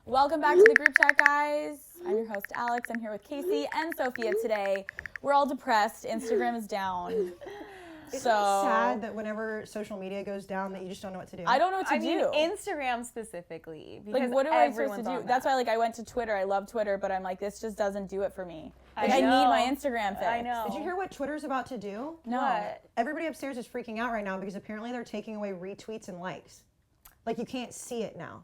Welcome back to the group chat, guys. I'm your host, Alex. I'm here with Casey and Sophia today. We're all depressed. Instagram is down. Isn't it sad that whenever social media goes down that you just don't know what to do? I don't know what to do. Instagram specifically. Because like, what am I supposed to do? That's why, I went to Twitter. I love Twitter, but I'm like, this just doesn't do it for me. I need my Instagram fix. I know. Did you hear what Twitter's about to do? No. What? Everybody upstairs is freaking out right now because apparently they're taking away retweets and likes. Like, you can't see it now.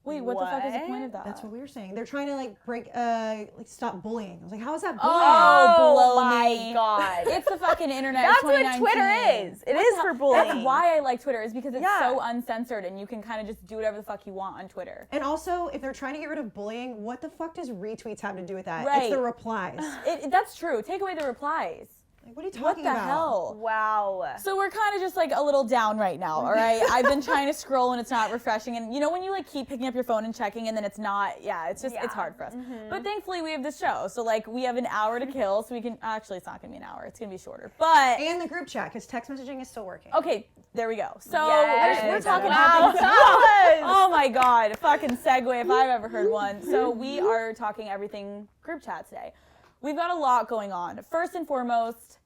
Wait, what the fuck is the point of that? That's what we were saying. They're trying to break, stop bullying. I was like, how is that bullying? Oh, my God. It's the fucking internet. That's what Twitter is. It is for bullying. That's why I like Twitter, is because it's so uncensored and you can kind of just do whatever the fuck you want on Twitter. And also, if they're trying to get rid of bullying, what the fuck does retweets have to do with that? Right. It's the replies. That's true. Take away the replies. Like, what are you talking about? What the hell? Wow. So we're kind of just a little down right now, all right? I've been trying to scroll and it's not refreshing. And you know when you keep picking up your phone and checking and then it's not, it's hard for us. Mm-hmm. But thankfully we have this show. So we have an hour to kill, so we can, actually it's not going to be an hour. It's going to be shorter. But. And the group chat, because text messaging is still working. Okay, there we go. So we're talking about oh my God, fucking segue if I've ever heard one. So we are talking everything group chat today. We've got a lot going on. First and foremost,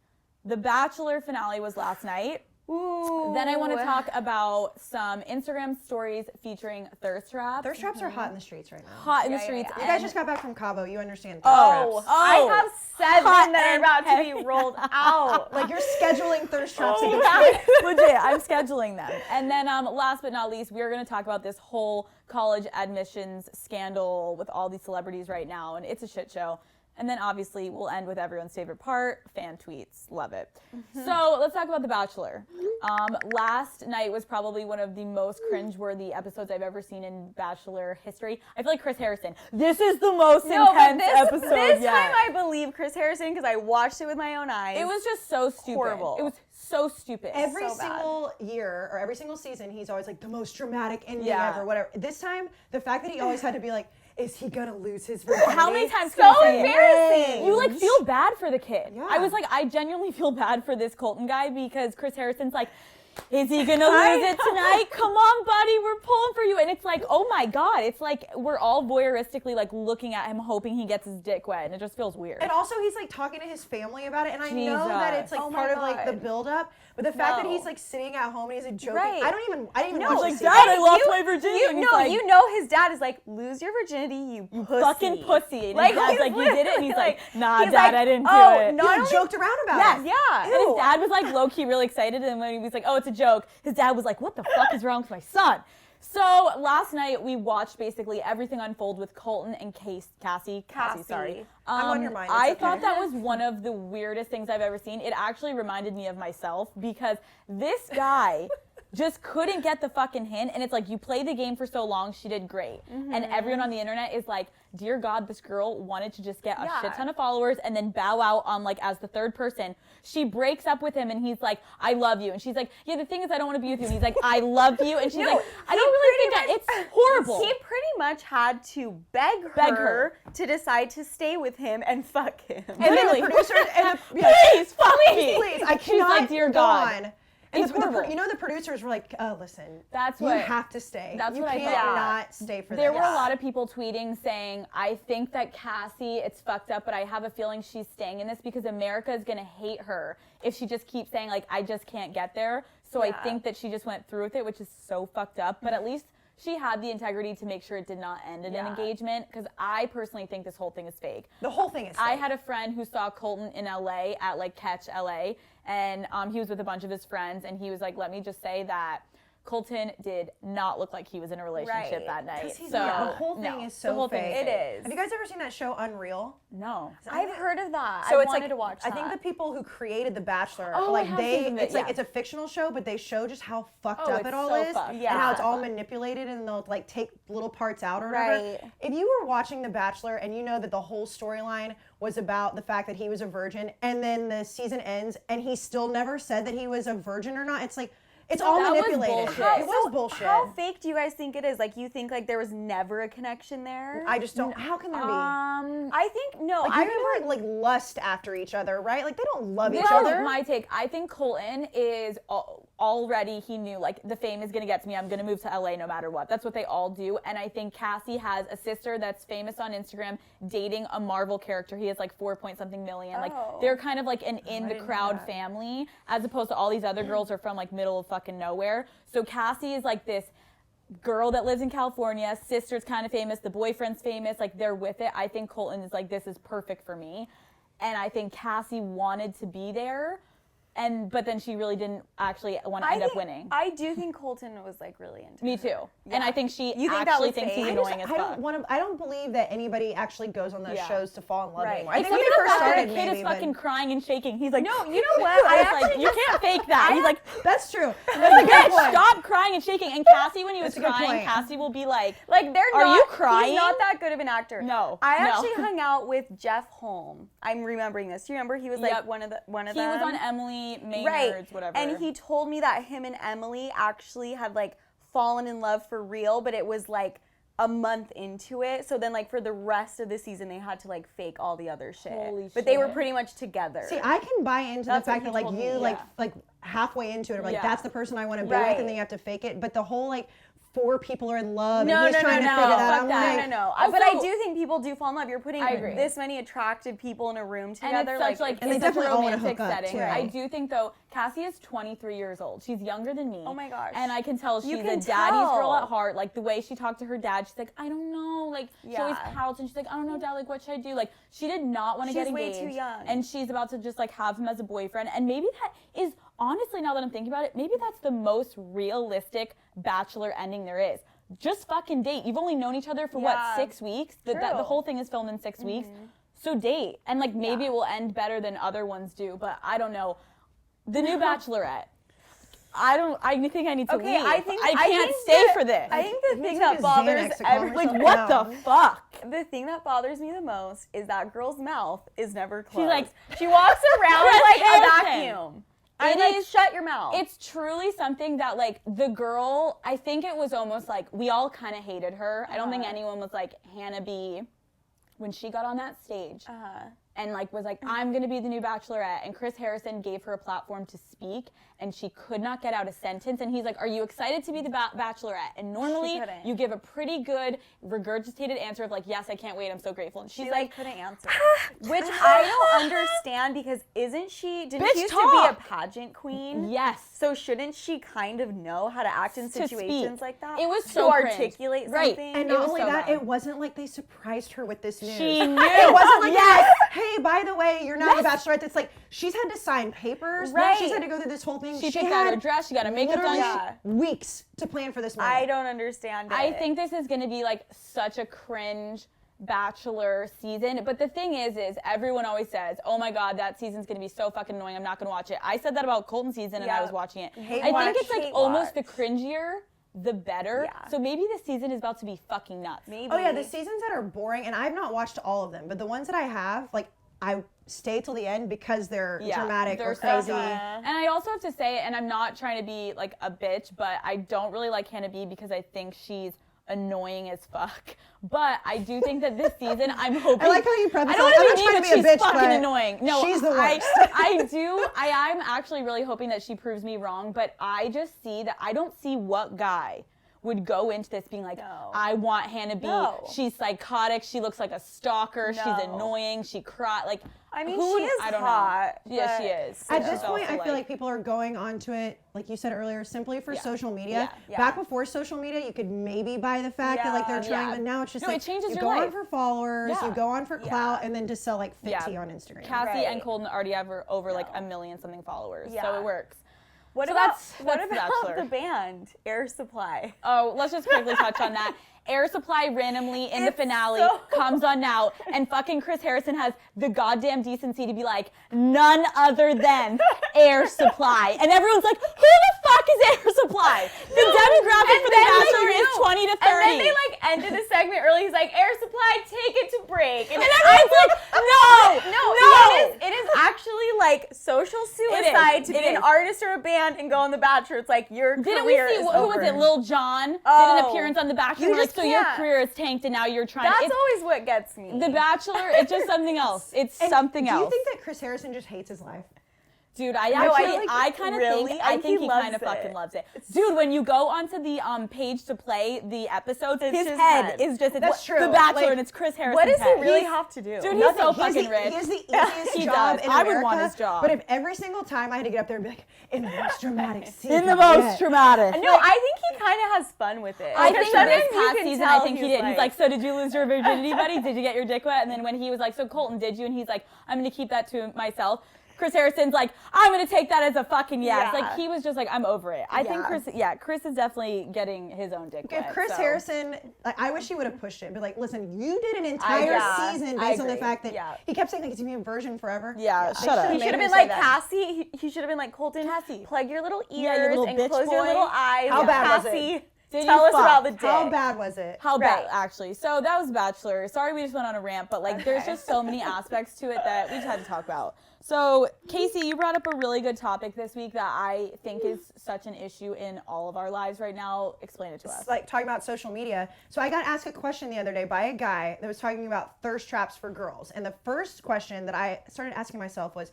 the Bachelor finale was last night. Ooh. Then I want to talk about some Instagram stories featuring thirst traps. Thirst traps are hot in the streets right now. Hot in the streets. You guys just got back from Cabo. You understand thirst traps. I have 7 that are about to be rolled out. Like, you're scheduling thirst traps against me. Legit, I'm scheduling them. And then last but not least, we're going to talk about this whole college admissions scandal with all these celebrities right now, and it's a shit show. And then obviously we'll end with everyone's favorite part, fan tweets. Love it. Mm-hmm. So let's talk about The Bachelor. Last night was probably one of the most cringeworthy episodes I've ever seen in Bachelor history. I feel like Chris Harrison. This is the most intense episode This yet. time I believe Chris Harrison because I watched it with my own eyes. It was just so stupid. Horrible. It was so stupid. Every single year or every single season, he's always like the most dramatic ending ever, whatever. This time, the fact that he always had to be like, is he gonna lose his virginity? How many times so embarrassing. You feel bad for the kid. Yeah. I was I genuinely feel bad for this Colton guy because Chris Harrison's like, is he gonna lose it tonight? Come on, buddy, we're pulling for you. And it's oh my God, it's we're all voyeuristically looking at him, hoping he gets his dick wet, and it just feels weird. And also he's talking to his family about it, and I know that it's part of the build up, but the fact that he's sitting at home and he's joking. Right. I didn't even no, watch the Dad, I lost my virginity. You know his dad is lose your virginity, you pussy. Fucking pussy. And his dad's you did it, and he's nah, he's Dad, I didn't do it. He joked around about it. Yeah. And his dad was low-key really excited, and when he was oh, it's a joke, his dad was what the fuck is wrong with my son? So last night we watched basically everything unfold with Colton and Cassie. Sorry. I'm on your mind. I thought that was one of the weirdest things I've ever seen. It actually reminded me of myself because this guy just couldn't get the fucking hint. And it's you play the game for so long, she did great. Mm-hmm. And everyone on the internet is dear God, this girl wanted to just get a shit ton of followers and then bow out on as the third person. She breaks up with him and he's I love you. And she's yeah, the thing is I don't want to be with you. And he's I love you. And she's I don't really think that it's horrible. He pretty much had to beg her to decide to stay with him and fuck him. And then the producers please fuck me. Please, I cannot. She's dear God. And the producers were listen, you have to stay. That's you what I can't thought. not stay for There this. were a lot of people tweeting saying, I think that Cassie, it's fucked up, but I have a feeling she's staying in this because America is going to hate her if she just keeps saying, I just can't get there. So I think that she just went through with it, which is so fucked up. But at least she had the integrity to make sure it did not end in an engagement, because I personally think this whole thing is fake. The whole thing is fake. I had a friend who saw Colton in LA at Catch LA, and he was with a bunch of his friends, and he was let me just say that Colton did not look like he was in a relationship that night. So the whole thing is so fake. It is. Have you guys ever seen that show Unreal? No. I've heard of that. So I it's wanted to watch that. I think the people who created The Bachelor, it's a fictional show, but they show just how fucked up it all is, and how it's all manipulated, and they'll take little parts out or whatever. Right. If you were watching The Bachelor and you know that the whole storyline was about the fact that he was a virgin, and then the season ends and he still never said that he was a virgin or not, it's all manipulated. It was bullshit. How fake do you guys think it is? You think there was never a connection there? I just don't. How can there be? I think no. I remember lust after each other, right? They don't love each other. This is my take. I think Colton is already he knew, like, the fame is going to get to me. I'm going to move to LA no matter what. That's what they all do. And I think Cassie has a sister that's famous on Instagram dating a Marvel character. He has like 4-point-something million. Like, they're kind of like an in-the-crowd family, as opposed to all these other girls are from like middle of fucking nowhere. So Cassie is like this girl that lives in California. Sister's kind of famous. The boyfriend's famous. Like, they're with it. I think Colton is like, this is perfect for me. And I think Cassie wanted to be there. But then she really didn't actually want to end up winning. I do think Colton was like really into Me it. too. Yeah. And I think she think actually thinks he's annoying as fuck. I don't believe that anybody actually goes on those shows to fall in love anymore. I think when they first started, the kid is fucking crying and shaking. He's like, no, you know what? I actually like, you can't fake that. He's like, that's true. That's a good point. Stop crying and shaking. And Cassie, when he was crying, Cassie will be like, they're are not, you crying? He's not that good of an actor. No. I actually hung out with Jeff Holm. I'm remembering this. Do you remember? He was like one of them. He was on Emily Maynard's whatever. And he told me that him and Emily actually had like fallen in love for real, but it was like a month into it. So then like for the rest of the season they had to like fake all the other shit. But they were pretty much together. See, I can buy into the fact that like you like halfway into it, like that's the person I want to be with, and then you have to fake it. But the whole like 4 people are in love and he's trying to figure that out. No. Also, but I do think people do fall in love. You're putting this many attractive people in a room together. And it's such and they definitely all want to hook up setting. too. I do think though, Cassie is 23 years old. She's younger than me. Oh my gosh. And I can tell she's a daddy's girl at heart. Like the way she talked to her dad, she's like, I don't know. Like she always pouts and she's like, I don't know, Dad, like what should I do? Like she did not want to get engaged. She's way too young. And she's about to just like have him as a boyfriend. And maybe that is honestly, now that I'm thinking about it, maybe that's the most realistic Bachelor ending there is. Just fucking date. You've only known each other for 6 weeks? The whole thing is filmed in 6 weeks. So date. And like maybe it will end better than other ones do, but I don't know. The new Bachelorette. I think I need to leave. I can't stay for this. I think the thing that bothers like what the fuck? The thing that bothers me the most is that girl's mouth is never closed. She's like, she walks around like a vacuum. Shut your mouth. It's truly something that, like, the girl, I think it was almost like, we all kind of hated her. I don't think anyone was like, Hannah B, when she got on that stage and, like, was like, I'm going to be the new Bachelorette. And Chris Harrison gave her a platform to speak, and she could not get out a sentence. And he's like, are you excited to be the Bachelorette? And normally, you give a pretty good regurgitated answer of, like, yes, I can't wait, I'm so grateful. And she's like, couldn't answer. Which I don't understand, because didn't she used to be a pageant queen? Yes. So shouldn't she kind of know how to act in situations like that? It was so to articulate something. And not only that, it wasn't like they surprised her with this news. She knew. It wasn't like, hey, by the way, you're now the Bachelorette. It's like, she's had to sign papers. Right. She's had to go through this whole thing. She picked out her dress. She got her makeup done. Weeks to plan for this moment. I don't understand it. I think this is going to be like such a cringe Bachelor season. But the thing is everyone always says, oh my God, that season's going to be so fucking annoying. I'm not going to watch it. I said that about Colton's season and I was watching it. I think it's like almost the cringier, the better. Yeah. So maybe this season is about to be fucking nuts. Maybe. Oh yeah, the seasons that are boring, and I've not watched all of them, but the ones that I have, like, I stay till the end because they're dramatic or crazy. And I also have to say, and I'm not trying to be like a bitch, but I don't really like Hannah B because I think she's annoying as fuck. But I do think that this season, I'm hoping. I like how you preface. I don't want to be mean, but she's bitch, fucking annoying. No, she's the worst. I'm actually really hoping that she proves me wrong. But I just see that I don't see what guy would go into this being like, I want Hannah B. She's psychotic. She looks like a stalker. She's annoying. She cries. Like, I mean, she is hot. Yeah, she is. At this point, I feel like people are going onto it, like you said earlier, simply for social media. Back before social media, you could maybe buy the fact that like they're trying, but now it's just like, it you go on for followers, you go on for clout, and then to sell like 50 on Instagram. Cassie and Colton already have over like 1 million something followers, so it works. What about the band, Air Supply? Oh, let's just quickly touch on that. Air Supply randomly in the finale comes on now, and fucking Chris Harrison has the goddamn decency to be like, none other than Air Supply. And everyone's like, who the fuck is Air Supply? The demographic for the Bachelor is 20 to 30. And then they like ended the segment early. He's like, Air Supply, take it to break. And everyone's like, no. It is actually like social suicide to be an artist or a band and go on The Bachelor. It's like your career is over. Who was it? Lil Jon did an appearance on The Bachelor. So your career is tanked and now you're trying. That's always what gets me. The Bachelor, it's just something else. It's something else. Do you think that Chris Harrison just hates his life? Dude, I kind of think he kind of fucking loves it. Dude, when you go onto the page to play the episodes, his head is just That's true. The Bachelor, and it's Chris Harrison's What does he head. really have to do? Dude, he's so fucking rich. He has the easiest job in America. I would want his job. But if every single time I had to get up there and be like, in the most dramatic scene. In the most dramatic. No, I think he kind of has fun with it. I think this past season, I think he did. He's like, so did you lose your virginity, buddy? Did you get your dick wet? And then when he was like, so Colton, did you? And he's like, I'm going to keep that to myself. Chris Harrison's like, I'm going to take that as a fucking yes. Yeah. Like, he was just like, I'm over it. I think Chris is definitely getting his own dick wet. If Chris Harrison, like, I wish he would have pushed it. But like, listen, you did an entire season based on the fact that he kept saying like, he's going to be a virgin forever. Yeah, shut up. He should have been like Cassie. He should have been like, Colton, plug your little ears and close your little eyes. How bad was it? Tell us about the dick. How bad was it? How bad, actually. So that was Bachelor. Sorry we just went on a rant, but like there's just so many aspects to it that we just had to talk about. So, Casey, you brought up a really good topic this week that I think is such an issue in all of our lives right now. Explain it to us. It's like talking about social media. So I got asked a question the other day by a guy that was talking about thirst traps for girls. And the first question that I started asking myself was,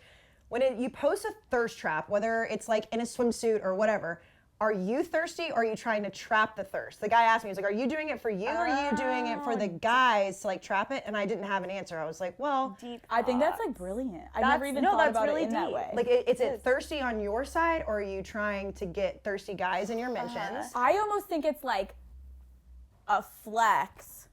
when you post a thirst trap, whether it's like in a swimsuit or whatever, are you thirsty or are you trying to trap the thirst? The guy asked me, he was like, are you doing it for you or are you doing it for the guys to like trap it? And I didn't have an answer. I was like, well, I think that's like brilliant. I never even thought about it in that way. Like, is it thirsty on your side or are you trying to get thirsty guys in your mentions? I almost think it's like a flex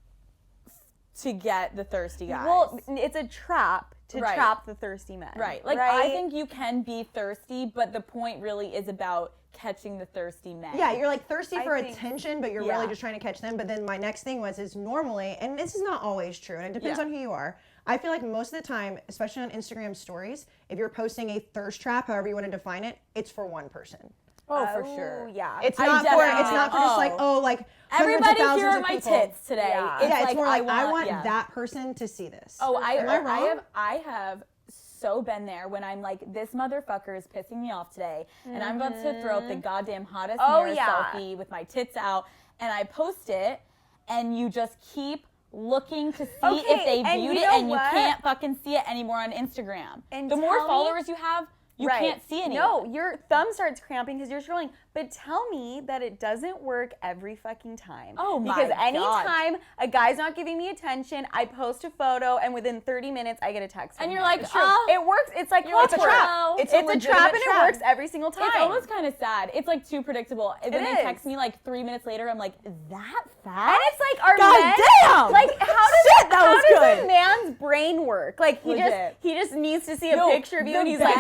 to get the thirsty guys. Well, it's a trap to trap the thirsty men. Right. Like, I think you can be thirsty, but the point really is about catching the thirsty men. Yeah, you're like thirsty for attention, but you're really just trying to catch them. But then my next thing is normally, and this is not always true, and it depends on who you are. I feel like most of the time, especially on Instagram stories, if you're posting a thirst trap, however you want to define it, it's for one person. Oh, for sure. Yeah. It's not for just like, like everybody here are my people. Tits today. Yeah, it's more like I want that person to see this. Oh, am I wrong? I have so been there when I'm like, this motherfucker is pissing me off today, and I'm about to throw up the goddamn hottest mirror selfie with my tits out, and I post it, and you just keep looking to see if they viewed it, and you can't fucking see it anymore on Instagram. And the more followers you have, you can't see anything. No, your thumb starts cramping because you're scrolling. But tell me that it doesn't work every fucking time. Oh my Because God. anytime a guy's not giving me attention, I post a photo, and within 30 minutes, I get a text from And you're him. like, it works. It's like it's a trap. It's a trap, and it works every single time. It's almost kind of sad. It's like too predictable. When they is. text me like 3 minutes later, I'm like, is that fast? And it's like, our God men, damn! like, how does good. a man's brain work? Like, he just needs to see a picture of you, and he's like,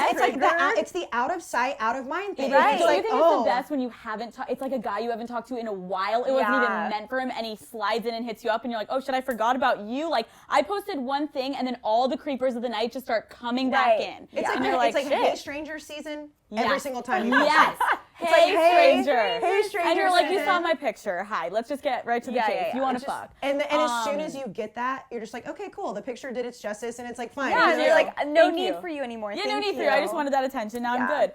it's the out of sight, out of mind thing. Right. It's Don't like, you think it's the best when you haven't it's like a guy you haven't talked to in a while. It wasn't even meant for him, and he slides in and hits you up, and you're like, oh shit, I forgot about you. Like, I posted one thing, and then all the creepers of the night just start coming back in. It's and like, you're like, it's like shit. Hey Stranger season every single time you post Yes. it. It's Hey, like, stranger. Hey, stranger. And you're like, you season. saw my picture. Hi, let's just get right to the chase. You want to fuck. And as soon as you get that, you're just like, okay, cool. The picture did its justice, and it's like, fine. Yeah, and you're like, no need for you anymore. Yeah, no need for you. I just wanted that attention. Now I'm good.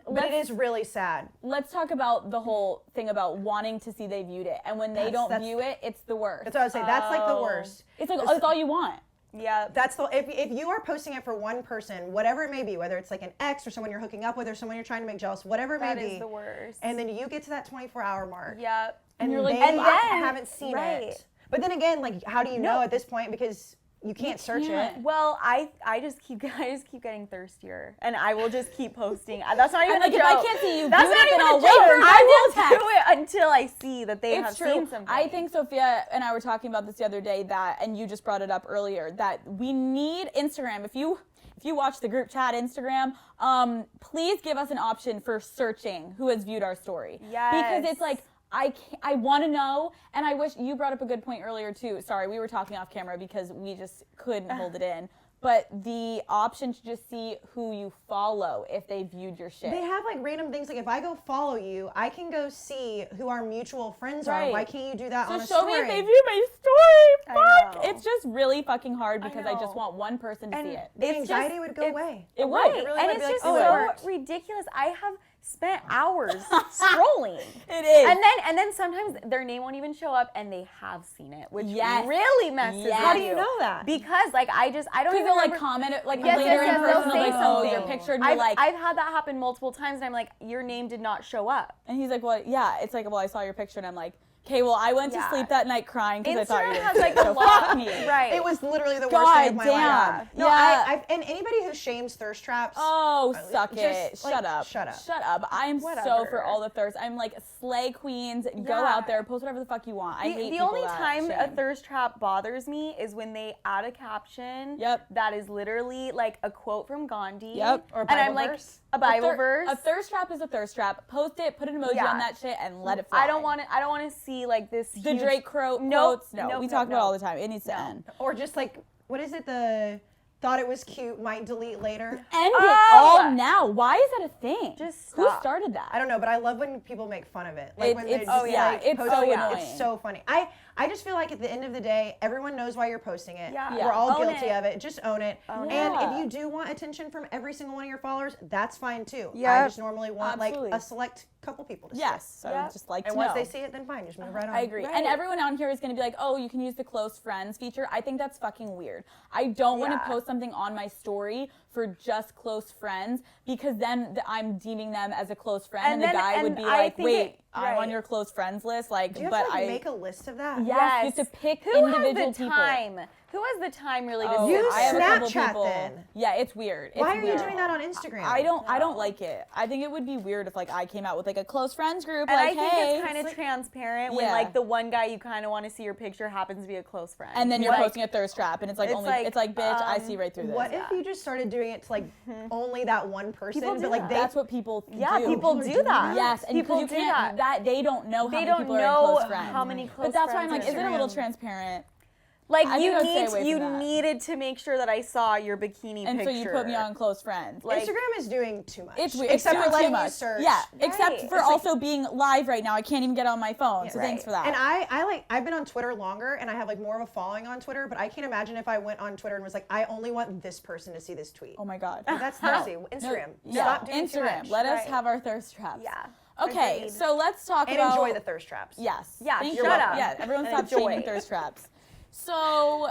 But it is really sad. Let's talk about the whole thing about wanting to see they viewed it, and when they don't view it, it's the worst. That's what I would say. That's like the worst. It's like it's all you want. Yeah, that's the if you are posting it for one person, whatever it may be, whether it's like an ex or someone you're hooking up with or someone you're trying to make jealous, whatever it may be, that is the worst. And then you get to that 24-hour mark. Yep. And you're like, and then haven't seen it. But then again, like, how do you know at this point? Because you can't search it. Well, I just keep getting thirstier, and I will just keep posting. That's not even a joke. If I can't see you, that's not even a joke. I will do it until I see that they have seen something. I think Sophia and I were talking about this the other day, and you just brought it up earlier, that we need Instagram. If you watch the group chat Instagram, please give us an option for searching who has viewed our story. Yes. Because it's like, I want to know, and I wish you brought up a good point earlier too. Sorry, we were talking off camera because we just couldn't hold it in. But the option to just see who you follow if they viewed your shit. They have like random things. Like if I go follow you, I can go see who our mutual friends are. Why can't you do that on a story? So show me if they view my story. Fuck. It's just really fucking hard because I just want one person to see it. The anxiety would go away. It would. It really would. And it's just so ridiculous. I have spent hours scrolling. It is. And then sometimes their name won't even show up and they have seen it, which really messes with you. How do you know that? Because like I don't even People remember. like comment it like Yes, later in they'll person, say like, oh, your something. picture, and you're like, I've had that happen multiple times, and I'm like, your name did not show up. and he's like, well, yeah. It's like, well, I saw your picture, and I'm like, okay, well, I went to sleep that night crying because I thought you Instagram didn't. has like so a lot. fuck me. Right. It was literally the worst God day of my damn. life. No, Yeah. and anybody who shames thirst traps. Oh, suck just, it. like, Shut up. shut up. Shut up. I am so Whatever. for all the thirst. I'm like, slay queens. Go out there. Post whatever the fuck you want. I hate The people only that time a shame. thirst trap bothers me is when they add a caption that is literally like a quote from Gandhi. Yep. Or a and Bible I'm like, verse. a Bible verse. A thirst trap is a thirst trap. Post it, put an emoji on that shit, and let it fly. I don't want to see like this. The huge, Drake quotes. No, we talk about it all the time. It needs to end. Or just like, what is it? The thought it was cute, might delete later. End it all now. Why is that a thing? Just Who stop. started that? I don't know, but I love when people make fun of it. Like when it's they just, it's post so it. annoying. It's so funny. I just feel like at the end of the day, everyone knows why you're posting it. Yeah. We're all Own guilty it. of it. Just own it. Own and it. if you do want attention from every single one of your followers, that's fine too. Yep. I just normally want Absolutely. like a select couple people to see Yes. it. So I would just like And to once know. they see it, then fine, just move right on. I agree. Right. And everyone out here is going to be like, oh, you can use the close friends feature. I think that's fucking weird. I don't want to post something on my story for just close friends because then I'm deeming them as a close friend. And the guy would be like, wait, I'm on your close friends list. Like, Do you have but to like, I make a list of that? Yes, you have to pick Who individual has the people. time? Who has the time really to Oh, Use I have a couple Snapchat people. then. Yeah, it's weird. It's Why are you weird. doing that on Instagram? I don't like it. I think it would be weird if like I came out with like a close friends group. And like, I think hey, it's kind of transparent when Yeah. like the one guy you kind of want to see your picture happens to be a close friend. and then you're Like, posting a thirst trap, and it's like it's like bitch, I see right through this. What if you just started doing it to like only that one person? People but do like that. they That's what people Yeah, do. people do that. Yes, and people you do can't, that. they don't know how They many don't people are in know close friends. how many close But that's why I'm like, friends is are it a little Instagram. transparent? Like I you think I would stay away you from that. needed to make sure that I saw your bikini And picture. so you put me on close friends. Like- Instagram is doing too much. It's weird. Except it's for doing letting too you much. search. Yeah, except Right. for It's also being live right now. I can't even get on my phone. So thanks for that. And I've been on Twitter longer and I have like more of a following on Twitter, but I can't imagine if I went on Twitter and was like, I only want this person to see this tweet. oh my god. That's thirsty. Instagram. Yeah, Stop doing too Instagram. much. Let us Right. have our thirst traps. Yeah. Okay, Agreed. so let's talk And about enjoy the thirst traps. Yes. Yeah, Thank shut you. up. Yeah, everyone And stop enjoy. shaming thirst traps. So,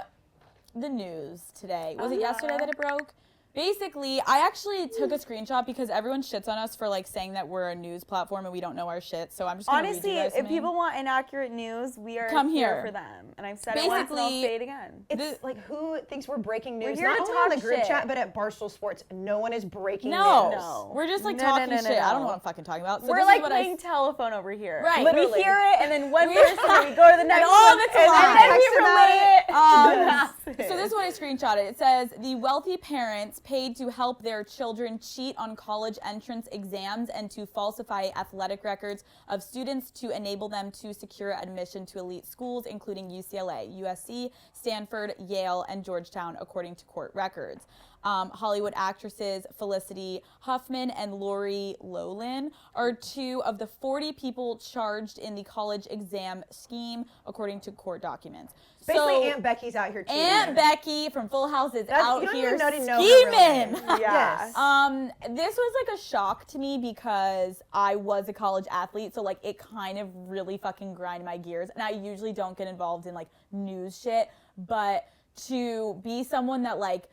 the news today. Was it yesterday that it broke? Basically, I actually took a screenshot because everyone shits on us for like saying that we're a news platform and we don't know our shit. So I'm just gonna Honestly, read you guys if something. people want inaccurate news, we are Come here here. for them. And I've said it once and I'll Basically, say it again. It's like who thinks we're breaking news? here Not to only on the talk group shit. chat, but at Barstool Sports, no one is breaking no, news. No. we're just like No, talking no, no, shit. I don't know no. what I'm fucking talking about. So We're this like is what playing telephone over here. Right. We Literally. hear it, and then one person, and we go to the next all one, of it's and a lie. then we Text about relate it to the masses. So this is what I screenshotted. It says, the wealthy parents paid to help their children cheat on college entrance exams and to falsify athletic records of students to enable them to secure admission to elite schools, including UCLA, USC, Stanford, Yale, and Georgetown, according to court records. Hollywood actresses Felicity Huffman and Lori Loughlin are two of the 40 people charged in the college exam scheme, according to court documents. Basically, So, Aunt Becky's out here cheating. Aunt Becky from Full House is out you don't here even know to know her real scheming. name. Yeah. Yes. This was like a shock to me because I was a college athlete, so like it kind of really fucking grinded my gears. And I usually don't get involved in like news shit, but to be someone that like,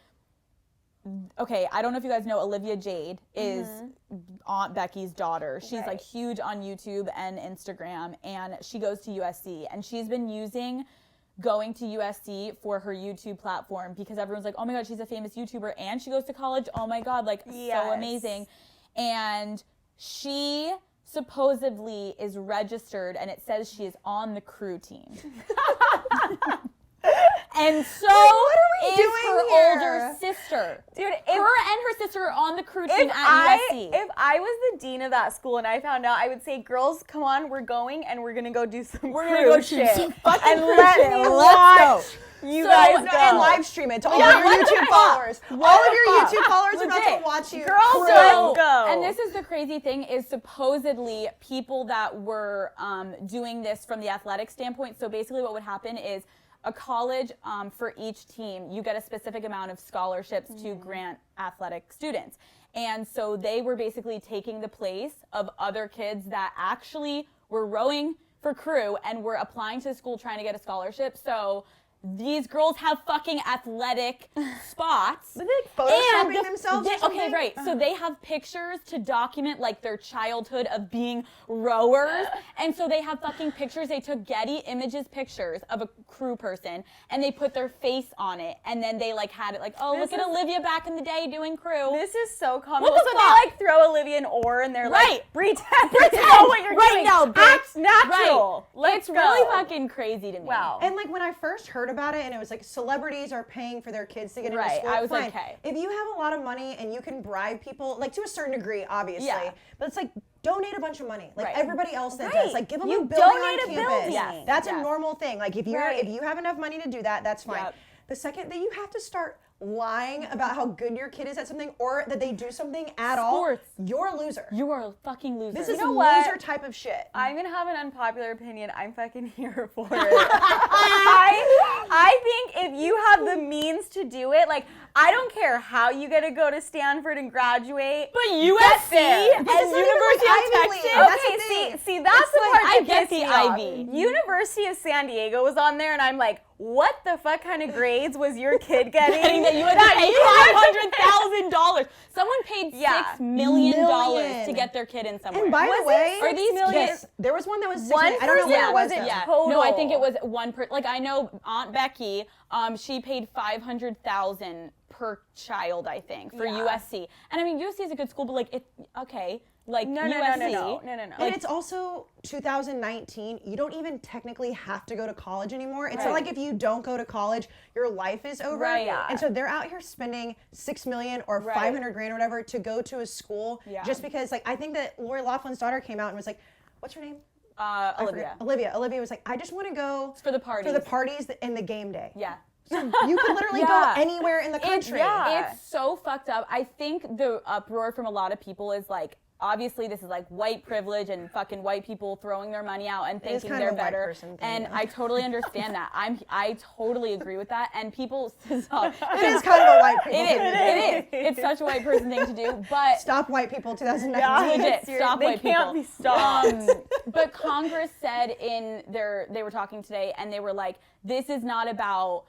okay, I don't know if you guys know, Olivia Jade is Aunt Becky's daughter. She's like huge on YouTube and Instagram, and she goes to USC, and she's been using going to USC for her YouTube platform because everyone's like, oh my God, she's a famous YouTuber and she goes to college. Oh my God, like so amazing. And she supposedly is registered and it says she is on the crew team. And so what are we is doing her here? older sister. Dude, Her and her sister are on the crew team if at USC. if I was the dean of that school and I found out, I would say, girls, come on, we're going and we're gonna go do some We're crew gonna go do shit. some fucking and crew let shit. me Let's watch go. you So, guys no, go. And live stream it to all Yeah, of what your the YouTube fuck? followers. What All of the your fuck? YouTube followers are about Legit. to watch you. Girls, crew. let's go. And this is the crazy thing is supposedly people that were doing this from the athletic standpoint. So basically what would happen is a college, for each team, you get a specific amount of scholarships to grant athletic students. And so they were basically taking the place of other kids that actually were rowing for crew and were applying to the school trying to get a scholarship. So these girls have fucking athletic spots. But they photoshopping themselves or something? Okay, right. So they have pictures to document like their childhood of being rowers. And so they have fucking pictures. They took Getty Images pictures of a crew person and they put their face on it. And then they like had it like, oh, look at Olivia back in the day doing crew. This is so comical. What the so fuck? they like throw Olivia an oar and they're like, pretend Pretend you know what you're right doing. now, bitch. Act natural. Right. Let's It's really go. fucking crazy to me. Wow. And like when I first heard about it and it was like celebrities are paying for their kids to get into Right, school. I was fine. like, okay. If you have a lot of money and you can bribe people, like to a certain degree, obviously, Yeah. but it's like donate a bunch of money, like Right. everybody else that Right. does. Like give them You a building donate on a campus. building. Yes. That's Yes. a normal thing. Like if you Right. if you have enough money to do that, that's fine. Yep. The second that you have to start lying about how good your kid is at something or that they do something at Sports. all, you're a loser. You are a fucking loser. This is know what? loser type of shit. I'm gonna have an unpopular opinion. I'm fucking here for it. I think if you have the means to do it, like I don't care how you get to go to Stanford and graduate. But USC there. and But it's not even University like of Ivy League. Texas. That's Okay, the thing. see, that's the like, part I that get pissed the me off. Ivy. University of San Diego was on there, and I'm like, what the fuck kind of grades was your kid getting? That you had to pay $500,000. Someone paid Yeah. $6 million Million. to get their kid in somewhere. And by Was the way, it Are these yes, there was one that was 6 One million. I don't know person? what it was. Was it though. Yeah. total? No, I think it was one per. Like I know Aunt Becky. She paid $500,000 per child. I think for Yeah. USC. And I mean USC is a good school, but like it. Okay. Like No. USC. And it's also 2019. You don't even technically have to go to college anymore. It's not Right. like if you don't go to college, your life is over. Right. Yeah. And so they're out here spending $6 million or Right. 500 grand or whatever to go to a school Yeah. just because. Like I think that Lori Laughlin's daughter came out and was like, "What's her name?" I Olivia. forget. Olivia was like, "I just want to go For the parties. and the game day." Yeah. So you could literally Yeah. go anywhere in the country. It's so fucked up. I think the uproar from a lot of people is like, obviously this is like white privilege and fucking white people throwing their money out and is thinking kind they're of a white better. person thing, And though. I totally understand that. I totally agree with that. And people stop. It is kind of a white people thing to do. It is. It's such a white person thing to do. But Stop white people 2019. legit, stop they white can't people. be stopped. But Congress said they were talking today, and they were like, this is not about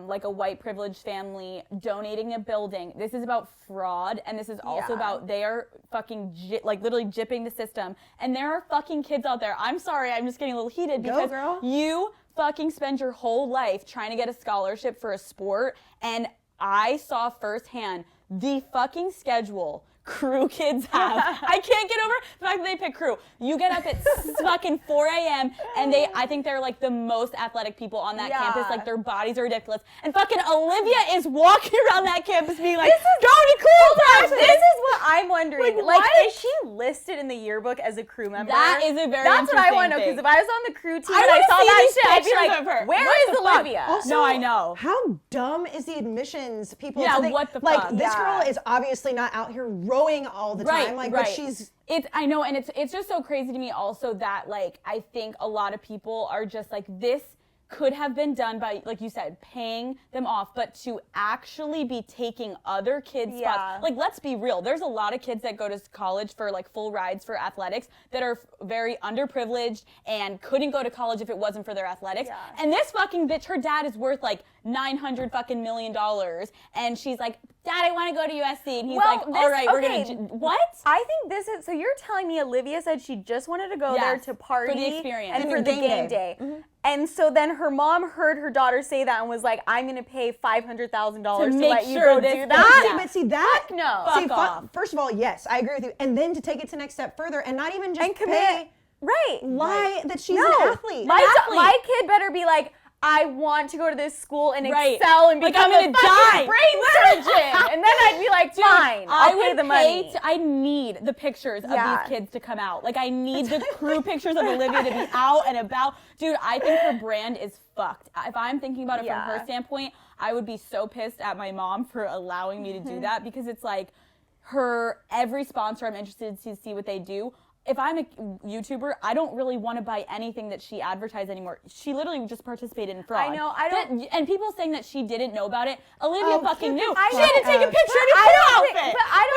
like a white privileged family donating a building. This is about fraud, and this is also Yeah. about they are fucking like literally gypping the system. And there are fucking kids out there. I'm sorry, I'm just getting a little heated Go, because girl. you fucking spend your whole life trying to get a scholarship for a sport, and I saw firsthand the fucking schedule crew kids have. I can't get over the fact that they pick crew. You get up at fucking 4 a.m. and I think they're like the most athletic people on that Yeah. campus. Like their bodies are ridiculous. And fucking Olivia is walking around that campus being like, go to crew practice. This is what I'm wondering. Like, why? is she listed in the yearbook as a crew member? That is a very That's what I want to know, interesting because if I was on the crew team I and I wanna saw see that these shit, I'd be pictures like, of her. where What is the fuck? Olivia? Also, No, I know. How dumb is the admissions people? Yeah, to think, what the like, fuck? this Yeah. girl is obviously not out here rowing all the time. Like, but she's I know, and it's just so crazy to me also that like I think a lot of people are just like this could have been done by, like you said, paying them off, but to actually be taking other kids' Yeah. spots. Like, let's be real. There's a lot of kids that go to college for like full rides for athletics that are very underprivileged and couldn't go to college if it wasn't for their athletics. Yeah. And this fucking bitch, her dad is worth like $900 fucking million, and she's like, Dad, I want to go to USC, and he's Well, like, all right, we're okay. gonna what? I think this is, so you're telling me Olivia said she just wanted to go there Yes, to party for the experience. and And for the game game day. day. And so then her mom heard her daughter say that and was like, I'm going to pay $500,000 to make let you sure go this do goes that. down. but see that no. See, Fuck off. first of all, yes, I agree with you, and then to take it to the next step further, and not even just And commit. pay, Right. lie that she's No. an athlete. My kid better be like, I want to go to this school and Right. excel and Like, become I'm a gonna fucking die. brain surgeon. And then I'd be like, fine, I'll pay would the money. I need the pictures Yeah. of these kids to come out. Like, I need the crew pictures of Olivia to be out and about. Dude, I think her brand is fucked. If I'm thinking about it from her Yeah. standpoint, I would be so pissed at my mom for allowing me to Mm-hmm. do that, because it's like every sponsor I'm interested to see what they do. if I'm a YouTuber, I don't really want to buy anything that she advertised anymore. She literally just participated in fraud. I know. I don't. And people saying that she didn't know about it. Olivia fucking knew. I She had to take a picture of her outfit. But I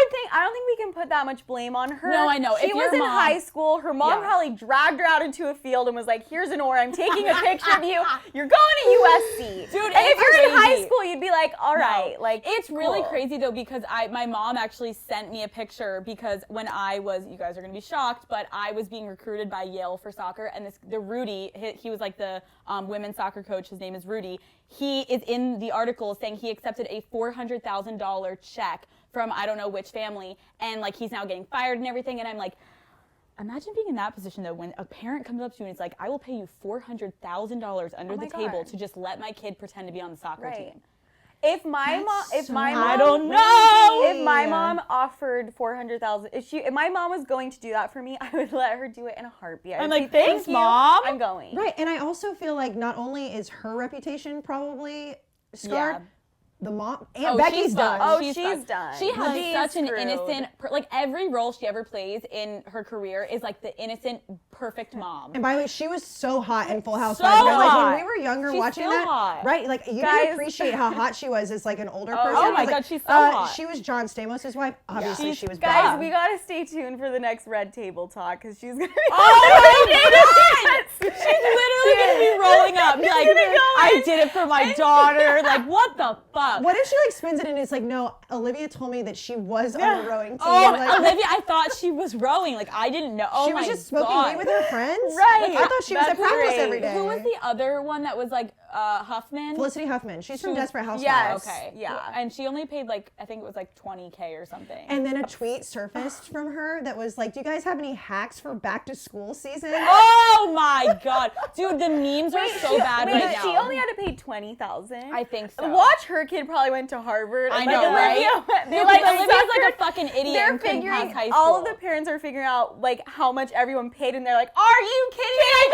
don't think we can put that much blame on her. No, I know. She If was your in mom- high school. Her mom probably dragged her out into a field and was like, "Here's an oar. I'm taking a picture of you. You're going to USC." Dude, and if you're in crazy. high school, you'd be like, "All right." Like, it's really cool. crazy though, because my mom actually sent me a picture, because when I was, you guys are gonna be shocked, but I was being recruited by Yale for soccer, and the Rudy, he was like the women's soccer coach. His name is Rudy. He is in the article saying he accepted a $400,000 check from I don't know which family, and like he's now getting fired and everything. And I'm like, imagine being in that position though, when a parent comes up to you and it's like, I will pay you $400,000 under the table to just let my kid pretend to be on the soccer team. If my mom offered $400,000, if my mom was going to do that for me, I would let her do it in a heartbeat. I'm like, thanks, Mom. I'm going. Right, and I also feel like not only is her reputation probably scarred, the mom and Becky's done. Oh, she's done. She has such an screwed. innocent, like every role she ever plays in her career is like the innocent, perfect mom. And by the way, she was so hot in Full House. So Like hot. when we were younger She's watching still that, hot. right? Like you Guys. didn't appreciate how hot she was as like an older person. oh my Like, God, she's so hot. She was John Stamos' wife. Obviously, she was Guys, bad. we gotta stay tuned for the next Red Table Talk because she's gonna be. Oh my God! She's literally gonna be rolling up, be like, I did it for my daughter. Like, what the fuck? What if she like spins it and it's like, no, Olivia told me that she was on the rowing team. Oh, like, Olivia, I thought she was rowing. Like, I didn't know. Oh she my was just smoking God. weed with her friends. Right. Like, I thought she was at That's practice great. every day. Who was the other one that was like Huffman? Felicity Huffman. She's from was- Desperate Housewives. Yes. Okay. Yeah. And she only paid like, I think it was like $20K or something. And then a tweet surfaced from her that was like, do you guys have any hacks for back to school season? Oh my God. Dude, the memes are so bad right now. She only had to pay $20,000. I think so. Watch, her kid probably went to Harvard. I and, know, Olivia, right? They're Like, like, Olivia's like a fucking idiot They're and couldn't figuring, pass high school. all of the parents are figuring out like how much everyone paid, and they're like, "Are you kidding me? I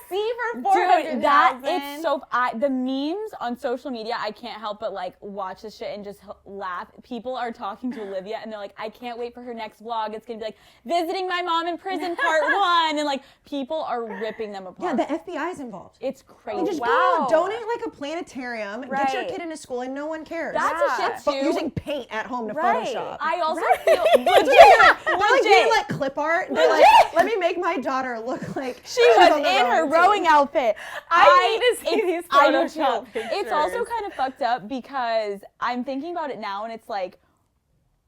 got USC for $400,000." Dude, that it's so. The memes on social media, I can't help but like watch this shit and just laugh. People are talking to Olivia and they're like, "I can't wait for her next vlog. It's gonna be like visiting my mom in prison part 1," and like people are ripping them apart. Yeah, the FBI's involved. It's crazy. And just Wow. go donate like a planetarium, get your Right. kid into school, and no one cares. That's a shit But too. using paint at home to Right. Photoshop. I also feel They're like doing legit. like clip art. They're like, let me make my daughter look like She was on the in her team. rowing outfit. I need to see it's- these I do Photoshop too. pictures. It's also kind of fucked up because I'm thinking about it now, and it's like,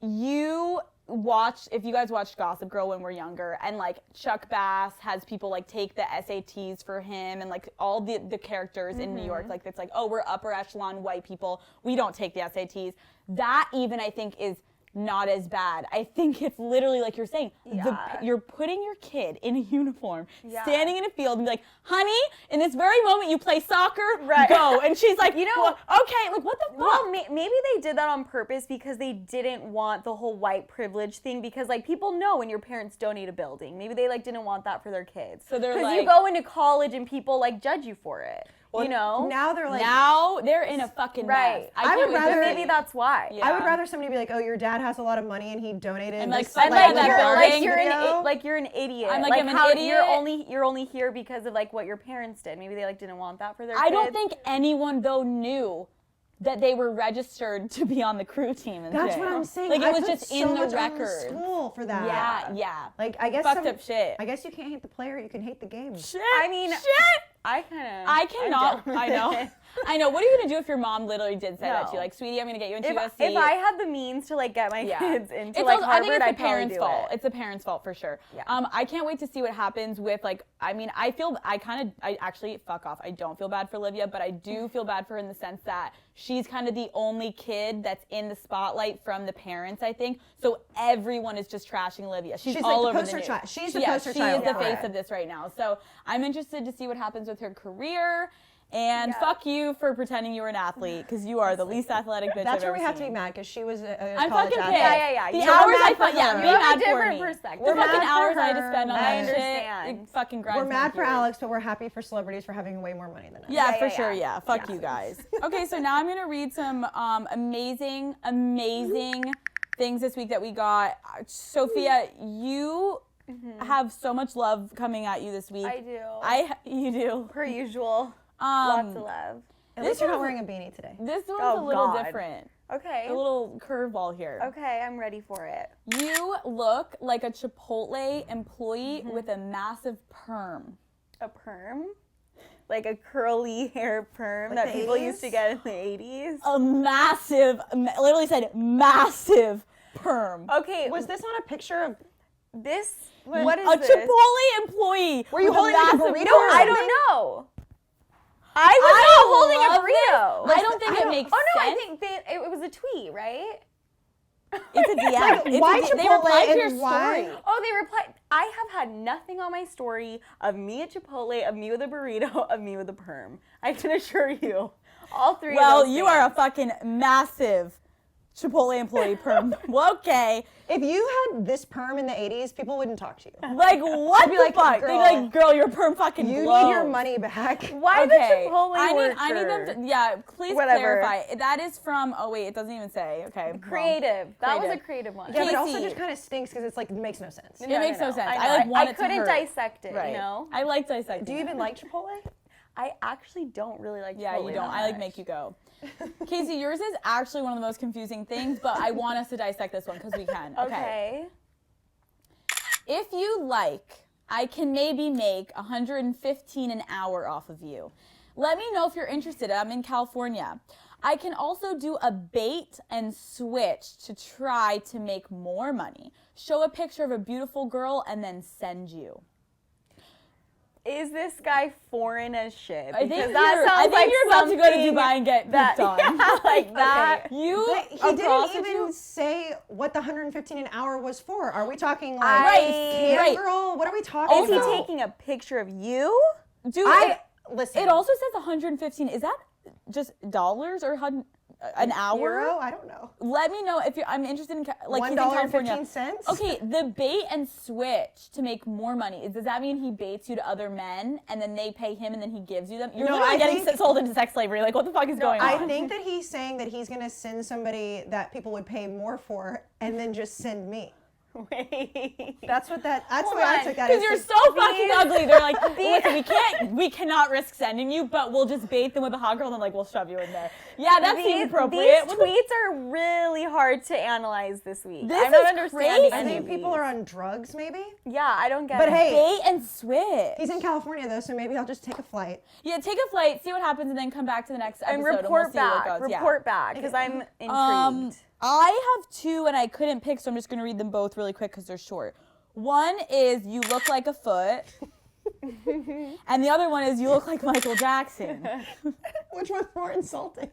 if you guys watched Gossip Girl when we're younger, and like Chuck Bass has people like take the SATs for him, and like all the characters in New York, like it's like, oh, we're upper echelon white people, we don't take the SATs. That even I think is not as bad. I think it's literally like you're saying, you're putting your kid in a uniform, standing in a field and be like, honey, in this very moment you play soccer, go. And she's like, well, okay, like what the fuck? Well, maybe they did that on purpose because they didn't want the whole white privilege thing, because like people know when your parents donate a building. Maybe they like didn't want that for their kids. So they're because like, you go into college and people like judge you for it. You know? Now they're like, now they're in a fucking mess. I would rather- maybe that's why. Yeah. I would rather somebody be like, oh, your dad has a lot of money and he donated. And, like, this, send Like, that building you're an idiot. I'm like, I'm an idiot. You're only here because of like what your parents did. Maybe they like didn't want that for their I kids. don't think anyone though knew that they were registered to be on the crew team and That's shit. what I'm saying. Like it I was put just so in the much on record. school for that. Yeah. Like I guess Fucked up shit. I guess you can't hate the player, you can hate the game. Shit. I mean, shit. I kind of. I cannot. I know. I know. What are you gonna do if your mom literally did say that to you? Like, sweetie, I'm gonna get you into USC. If I had the means to like get my kids into It's like also, Harvard, I think it's I'd the parents' probably do fault. it. It's the parents' fault for sure. Yeah. I can't wait to see what happens with like. I mean, I actually fuck off. I don't feel bad for Olivia, but I do feel bad for her in the sense that she's kind of the only kid that's in the spotlight from the parents. I think so. Everyone is just trashing Olivia. She's all like the over poster the news. child. She's the poster she child is the for face it. of this right now. So I'm interested to see what happens with her career. And fuck you for pretending you were an athlete, because you are the least athletic bitch That's I've where ever we have to seen. be mad because she was a I'm college fucking athlete. pissed. Yeah. The You're hours mad I for thought, her. be You have a mad for different me. perspective. The We're fucking mad for hours I had to her. spend on I that shit, understand. it fucking grinds We're me mad for gears. Alex, but we're happy for celebrities for having way more money than us. Yeah, Yeah, for yeah, sure. yeah. Yeah, fuck you guys. Okay, so now I'm gonna read some amazing things this week that we got. Sophia, you have so much love coming at you this week. I do. You do. Per usual. Lots of love. At least you're not wearing a beanie today. This one's a little different. Okay. A little curveball here. Okay, I'm ready for it. You look like a Chipotle employee with a massive perm. A perm? Like a curly hair perm Like that the people 80s? used to get in the 80s? A massive, literally said massive perm. Okay, Was this on a picture of? this, what is A this? Chipotle employee. Were you with holding like a massive burrito perm. or I something? don't know. I was not holding a love burrito. I don't think it makes Oh no, I sense. think it was a tweet, right? It's a DM. Why They Chipotle replied to your and why? story. Oh, they replied. I have had nothing on my story of me at Chipotle, of me with a burrito, of me with a perm. I can assure you, all three. Well, of those you things. are a fucking massive Chipotle employee perm. Well, okay. If you had this perm in the 80s, people wouldn't talk to you. Like, what be the like, fuck? girl, They'd be like, girl, your perm fucking You blows. need your money back. Why the Chipotle I need worker? them to, yeah, please Whatever. clarify. That is from, oh wait, it doesn't even say. Okay. wrong. Creative. That was a Creative. creative one. Yeah, but it also Casey. just kind of stinks because it's like, it makes no sense. It makes no sense. I I, like, want I it to couldn't hurt. dissect it, Right. you know? I like dissecting. Do you even like Chipotle? I actually don't really like Yeah, Chipotle you don't. that I like much. make you go. Casey, yours is actually one of the most confusing things, but I want us to dissect this one because we can. Okay. If you like, I can maybe make $115 an hour off of you. Let me know if you're interested. I'm in California. I can also do a bait and switch to try to make more money. Show a picture of a beautiful girl and then send you. Is this guy foreign as shit? I think Because you're, that sounds like you're about to go to something Dubai and get that, pooped on. yeah, like that. You, But he a didn't prostitute? even say what the 115 an hour was for. Are we talking like Right, cam girl? What are we talking Is he about? taking a picture of you? Dude, Listen. it also says 115. Is that just dollars or an hour? Euro? I don't know. Let me know if you're. I'm interested in like he's in California. $1.15. Okay, the bait and switch to make more money. Does that mean he baits you to other men and then they pay him and then he gives you them? You're No, literally I getting think- sold into sex slavery. Like, what the fuck is going on? I think that he's saying that he's gonna send somebody that people would pay more for, and then just send me. Wait. That's what that. That's the Hold way I on, took that. Because as you're to- so fucking ugly. They're like, listen, we cannot risk sending you, but we'll just bait them with a hot girl and then like we'll shove you in there. Yeah, that seems appropriate. These tweets are really hard to analyze this week. This I'm not is understanding crazy. I any think of people these. are on drugs, maybe. Yeah, I don't get But it. hey, Bait and switch. he's in California though, so maybe I'll just take a flight. Yeah, take a flight, see what happens, and then come back to the next episode and we'll report see what back. goes. Yeah. Report back, because I'm intrigued. I have two, and I couldn't pick, so I'm just going to read them both really quick because they're short. One is you look like a foot, and the other one is you look like Michael Jackson. Which one's more insulting?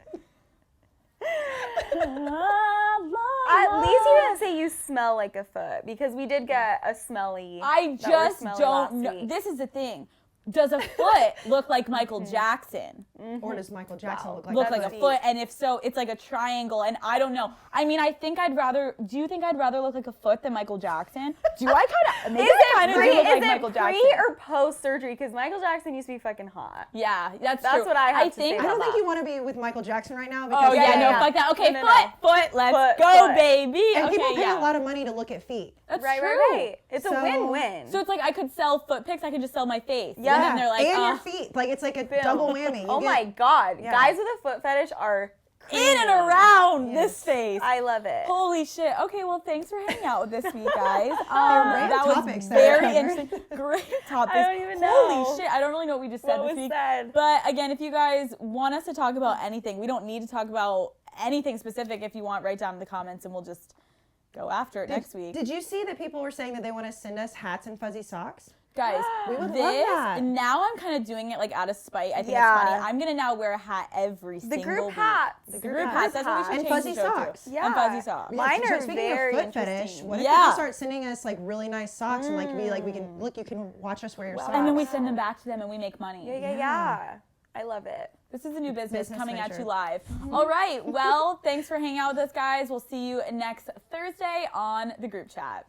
At least you didn't say you smell like a foot, because we did get a smelly. I that were just smelly don't last know. week. This is the thing. Does a foot look like Michael Jackson? Or does Michael Jackson look like Look a like a foot? foot, and if so, it's like a triangle, and I don't know. I mean, I think I'd rather. Do you think I'd rather look like a foot than Michael Jackson? Do I kind of? Maybe I kind of do look like Michael Jackson. pre or post surgery? Because Michael Jackson used to be fucking hot. Yeah, that's That's true. what I have to think. say I don't about think that. you want to be with Michael Jackson right now because Oh yeah, no, yeah. fuck that. Okay, No, foot, let's Foot, go, foot. baby. and okay, people pay yeah. a lot of money to look at feet. That's Right, true. right. It's a So- win-win. So it's like I could sell foot pics. I could just sell my face. Yeah. And then they're like, and your feet. Like it's like a double whammy. You Oh get- my god, Yeah. guys with a foot fetish are in and creamy. around Yes. this face. I love it. Holy shit. Okay, well, thanks for hanging out with this week, guys. Random That was topics that were very covered. interesting. Great topics. I don't even know. Holy shit. I don't really know what we just said What this was week. said? But again, if you guys want us to talk about anything, we don't need to talk about anything specific. If you want, write down in the comments and we'll just go after it next week. Did you see that people were saying that they want to send us hats and fuzzy socks? Guys, We would love this, that. now I'm kind of doing it like out of spite. I think Yeah. it's funny. I'm going to now wear a hat every The single group week. hats. The group hats. That's what we should And change fuzzy the show to. socks. Yeah. And fuzzy socks. Yeah, Mine so are speaking very of foot fetish, interesting. what if Yeah. people start sending us like really nice socks and like we can look, you can watch us wear your socks. And then we send them back to them and we make money. Yeah. I love it. This is a new business coming at venture. you live. All right. Well, thanks for hanging out with us, guys. We'll see you next Thursday on the group chat.